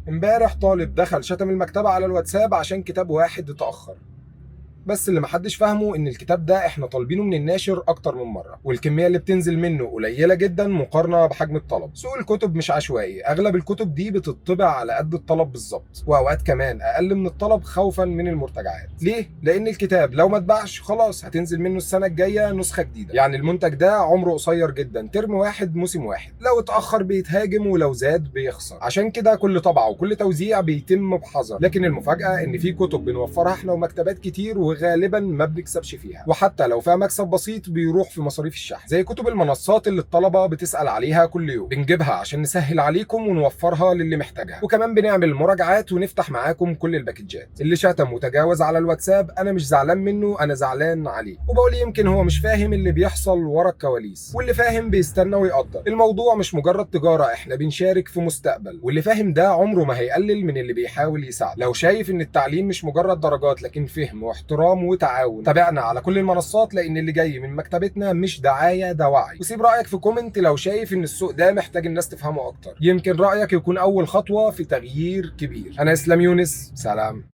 امبارح طالب دخل شتم المكتبة على الواتساب عشان كتاب واحد اتأخر. بس اللي محدش فاهمه ان الكتاب ده احنا طالبينه من الناشر اكتر من مره، والكميه اللي بتنزل منه قليله جدا مقارنه بحجم الطلب. سوق الكتب مش عشوائي، اغلب الكتب دي بتطبع على قد الطلب بالظبط، واوقات كمان اقل من الطلب خوفا من المرتجعات. ليه؟ لان الكتاب لو ما اتباعش خلاص هتنزل منه السنه الجايه نسخه جديده، يعني المنتج ده عمره قصير جدا، ترم واحد موسم واحد، لو اتاخر بيتهاجم ولو زاد بيخسر. عشان كده كل طبعه وكل توزيع بيتم بحذر، لكن المفاجاه ان في كتب بنوفرها احنا ومكتبات كتير وغالبا ما بنكسبش فيها، وحتى لو فيها مكسب بسيط بيروح في مصاريف الشحن. زي كتب المنصات اللي الطلبه بتسال عليها كل يوم، بنجيبها عشان نسهل عليكم ونوفرها للي محتاجها، وكمان بنعمل مراجعات ونفتح معاكم كل الباكجات. اللي شتم وتجاوز على الواتساب انا مش زعلان منه، انا زعلان عليه، وبقول يمكن هو مش فاهم اللي بيحصل ورا الكواليس، واللي فاهم بيستنى ويقدر. الموضوع مش مجرد تجاره، احنا بنشارك في مستقبل، واللي فاهم ده عمره ما هيقلل من اللي بيحاول يساعد. لو شايف ان التعليم مش مجرد درجات لكن فهم واحترام وتعاون، تابعنا على كل المنصات، لان اللي جاي من مكتبتنا مش دعايه، ده وعي. وسيب رايك في كومنت لو شايف ان السوق ده محتاج الناس تفهمه اكتر، يمكن رايك يكون اول خطوه في تغيير كبير. انا اسلام يونس، سلام.